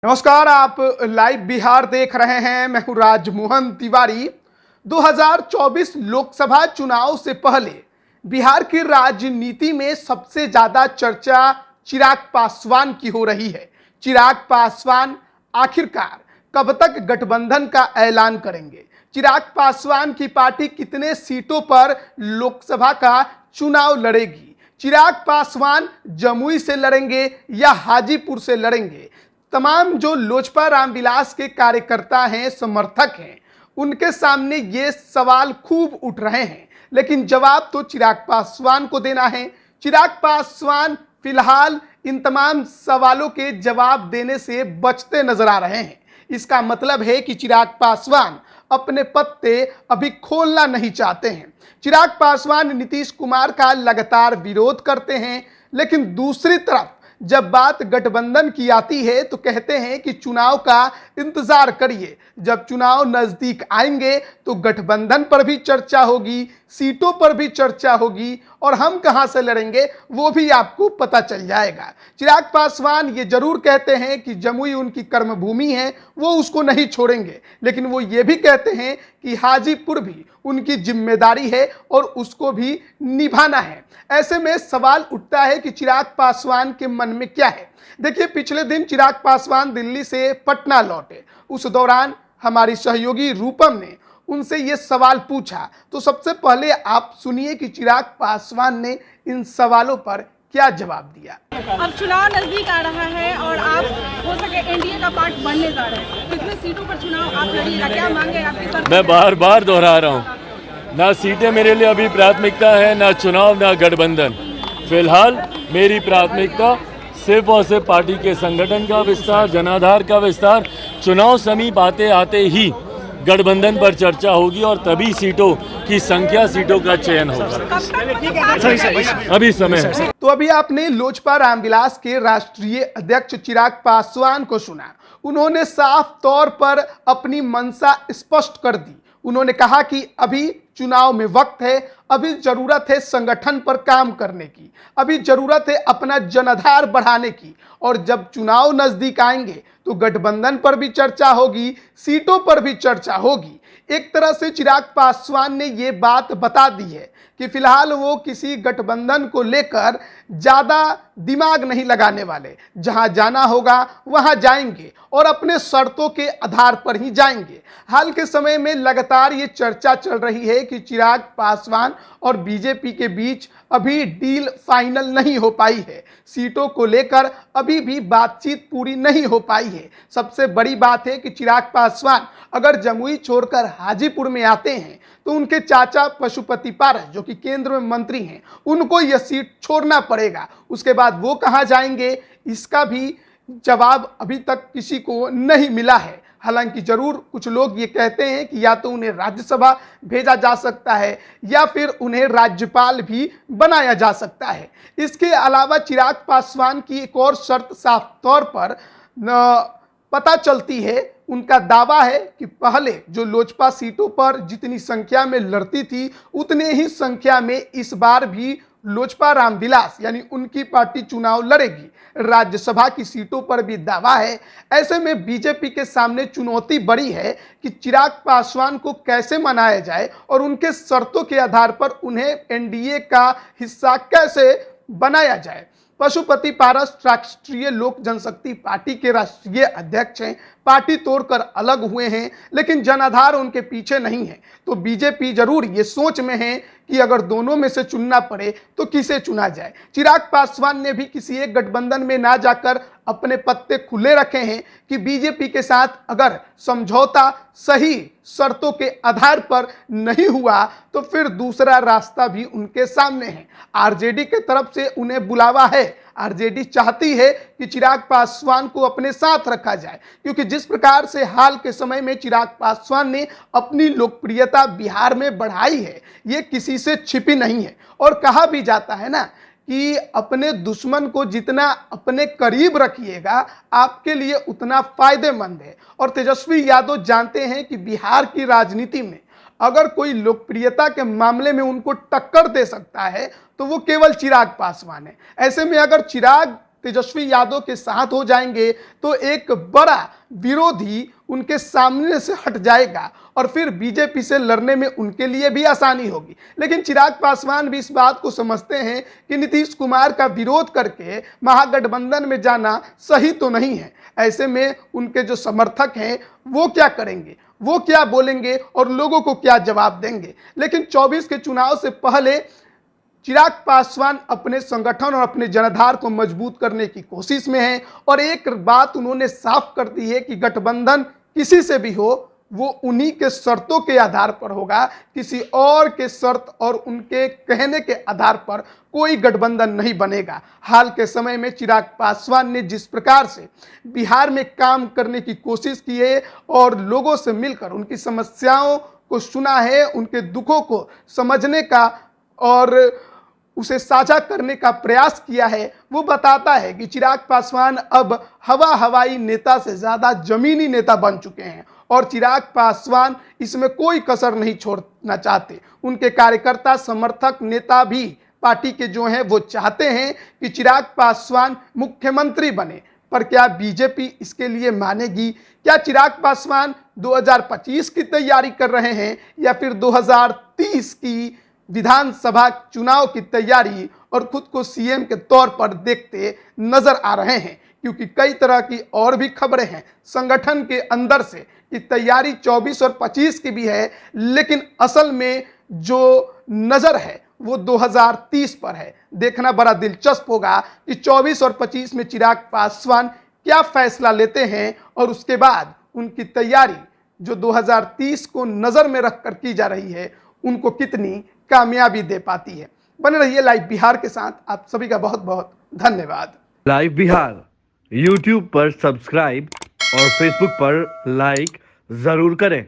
नमस्कार, आप लाइव बिहार देख रहे हैं। मैं हूं राजमोहन तिवारी। 2024 लोकसभा चुनाव से पहले बिहार की राजनीति में सबसे ज्यादा चर्चा चिराग पासवान की हो रही है। चिराग पासवान आखिरकार कब तक गठबंधन का ऐलान करेंगे? चिराग पासवान की पार्टी कितने सीटों पर लोकसभा का चुनाव लड़ेगी? चिराग पासवान जमुई से लड़ेंगे या हाजीपुर से लड़ेंगे? तमाम जो लोजपा रामविलास के कार्यकर्ता हैं, समर्थक हैं, उनके सामने ये सवाल खूब उठ रहे हैं, लेकिन जवाब तो चिराग पासवान को देना है। चिराग पासवान फिलहाल इन तमाम सवालों के जवाब देने से बचते नजर आ रहे हैं। इसका मतलब है कि चिराग पासवान अपने पत्ते अभी खोलना नहीं चाहते हैं। चिराग पासवान नीतीश कुमार का लगातार विरोध करते हैं, लेकिन दूसरी तरफ जब बात गठबंधन की आती है तो कहते हैं कि चुनाव का इंतजार करिए। जब चुनाव नजदीक आएंगे तो गठबंधन पर भी चर्चा होगी, सीटों पर भी चर्चा होगी, और हम कहां से लड़ेंगे वो भी आपको पता चल जाएगा। चिराग पासवान ये जरूर कहते हैं कि जमुई उनकी कर्मभूमि है, वो उसको नहीं छोड़ेंगे, लेकिन वो ये भी कहते हैं कि हाजीपुर भी उनकी जिम्मेदारी है और उसको भी निभाना है। ऐसे में सवाल उठता है कि चिराग पासवान के मन में क्या है। देखिए, पिछले दिन चिराग पासवान दिल्ली से पटना लौटे। उस दौरान हमारी सहयोगी रूपम ने उनसे ये सवाल पूछा, तो सबसे पहले आप सुनिए कि चिराग पासवान ने इन सवालों पर क्या जवाब दिया। अब चुनाव नजदीक आ रहा है और आप हो सके एनडीए का पार्ट बनने जा रहे हैं। कितने सीटों पर चुनाव आप लड़िएगा, क्या मांगे आपकी सरकार? मैं बार बार दोहरा रहा हूँ, ना सीटें मेरे लिए अभी प्राथमिकता है, ना चुनाव, ना गठबंधन। फिलहाल मेरी प्राथमिकता सिर्फ और सिर्फ पार्टी के संगठन का विस्तार, जनाधार का विस्तार। चुनाव समीप आते आते ही गठबंधन पर चर्चा होगी और तभी सीटों की संख्या, सीटों का चयन होगा। अभी समय है। तो अभी आपने लोजपा रामविलास के राष्ट्रीय अध्यक्ष चिराग पासवान को सुना। उन्होंने साफ तौर पर अपनी मंशा स्पष्ट कर दी। उन्होंने कहा कि अभी चुनाव में वक्त है, अभी जरूरत है संगठन पर काम करने की, अभी जरूरत है अपना जनाधार बढ़ाने की, और जब चुनाव नजदीक आएंगे तो गठबंधन पर भी चर्चा होगी, सीटों पर भी चर्चा होगी। एक तरह से चिराग पासवान ने ये बात बता दी है कि फिलहाल वो किसी गठबंधन को लेकर ज्यादा दिमाग नहीं लगाने वाले। जहां जाना होगा वहां जाएंगे और अपने शर्तों के आधार पर ही जाएंगे। हाल के समय में लगातार ये चर्चा चल रही है कि चिराग पासवान और बीजेपी के बीच अभी डील फाइनल नहीं हो पाई है। सीटों को लेकर अभी भी बातचीत पूरी नहीं हो पाई है। सबसे बड़ी बात है कि चिराग पासवान अगर जमुई छोड़कर हाजीपुर में आते हैं तो उनके चाचा पशुपति पारस, जो कि केंद्र में मंत्री हैं, उनको यह सीट छोड़ना पड़ेगा। उसके बाद वो कहां जाएंगे, इसका भी जवाब अभी तक किसी को नहीं मिला है। हालांकि जरूर कुछ लोग ये कहते हैं कि या तो उन्हें राज्यसभा भेजा जा सकता है या फिर उन्हें राज्यपाल भी बनाया जा सकता है। इसके अलावा चिराग पासवान की एक और शर्त साफ तौर पर पता चलती है। उनका दावा है कि पहले जो लोजपा सीटों पर जितनी संख्या में लड़ती थी, उतने ही संख्या में इस बार भी लोजपा रामविलास यानी उनकी पार्टी चुनाव लड़ेगी। राज्यसभा की सीटों पर भी दावा है। ऐसे में बीजेपी के सामने चुनौती बड़ी है कि चिराग पासवान को कैसे मनाया जाए और उनके शर्तों के आधार पर उन्हें एनडीए का हिस्सा कैसे बनाया जाए। पशुपति पारस राष्ट्रीय लोक जनशक्ति पार्टी के राष्ट्रीय अध्यक्ष हैं, पार्टी तोड़कर अलग हुए हैं, लेकिन जनाधार उनके पीछे नहीं है। तो बीजेपी जरूर ये सोच में है कि अगर दोनों में से चुनना पड़े तो किसे चुना जाए। चिराग पासवान ने भी किसी एक गठबंधन में ना जाकर अपने पत्ते खुले रखे हैं कि बीजेपी के साथ अगर समझौता सही शर्तों के आधार पर नहीं हुआ तो फिर दूसरा रास्ता भी उनके सामने है। आरजेडी के तरफ से उन्हें बुलावा है। आरजेडी चाहती है कि चिराग पासवान को अपने साथ रखा जाए, क्योंकि जिस प्रकार से हाल के समय में चिराग पासवान ने अपनी लोकप्रियता बिहार में बढ़ाई है, ये किसी से छिपी नहीं है। और कहा भी जाता है ना कि अपने दुश्मन को जितना अपने करीब रखिएगा आपके लिए उतना फायदेमंद है। और तेजस्वी यादव जानते हैं कि बिहार की राजनीति में अगर कोई लोकप्रियता के मामले में उनको टक्कर दे सकता है तो वो केवल चिराग पासवान है। ऐसे में अगर चिराग तेजस्वी यादव के साथ हो जाएंगे तो एक बड़ा विरोधी उनके सामने से हट जाएगा और फिर बीजेपी से लड़ने में उनके लिए भी आसानी होगी। लेकिन चिराग पासवान भी इस बात को समझते हैं कि नीतीश कुमार का विरोध करके महागठबंधन में जाना सही तो नहीं है। ऐसे में उनके जो समर्थक हैं वो क्या करेंगे, वो क्या बोलेंगे और लोगों को क्या जवाब देंगे। लेकिन 24 के चुनाव से पहले चिराग पासवान अपने संगठन और अपने जनाधार को मजबूत करने की कोशिश में हैं और एक बात उन्होंने साफ कर दी है कि गठबंधन किसी से भी हो वो उन्हीं के शर्तों के आधार पर होगा, किसी और के शर्त और उनके कहने के आधार पर कोई गठबंधन नहीं बनेगा। हाल के समय में चिराग पासवान ने जिस प्रकार से बिहार में काम करने की कोशिश की है और लोगों से मिलकर उनकी समस्याओं को सुना है, उनके दुखों को समझने का और उसे साझा करने का प्रयास किया है, वो बताता है कि चिराग पासवान अब हवाई नेता से ज़्यादा जमीनी नेता बन चुके हैं और चिराग पासवान इसमें कोई कसर नहीं छोड़ना चाहते। उनके कार्यकर्ता, समर्थक, नेता भी पार्टी के जो हैं वो चाहते हैं कि चिराग पासवान मुख्यमंत्री बने। पर क्या बीजेपी इसके लिए मानेगी? क्या चिराग पासवान 2025 की तैयारी कर रहे हैं या फिर 2030 की विधानसभा चुनाव की तैयारी और खुद को सीएम के तौर पर देखते नजर आ रहे हैं? क्योंकि कई तरह की और भी खबरें हैं संगठन के अंदर से कि तैयारी 24 और 25 की भी है, लेकिन असल में जो नज़र है वो 2030 पर है। देखना बड़ा दिलचस्प होगा कि 24 और 25 में चिराग पासवान क्या फैसला लेते हैं और उसके बाद उनकी तैयारी जो 2030 को नज़र में रखकर की जा रही है उनको कितनी कामयाबी दे पाती है। बने रहिए लाइव बिहार के साथ। आप सभी का बहुत बहुत धन्यवाद। लाइव बिहार यूट्यूब पर सब्सक्राइब और फेसबुक पर लाइक जरूर करें।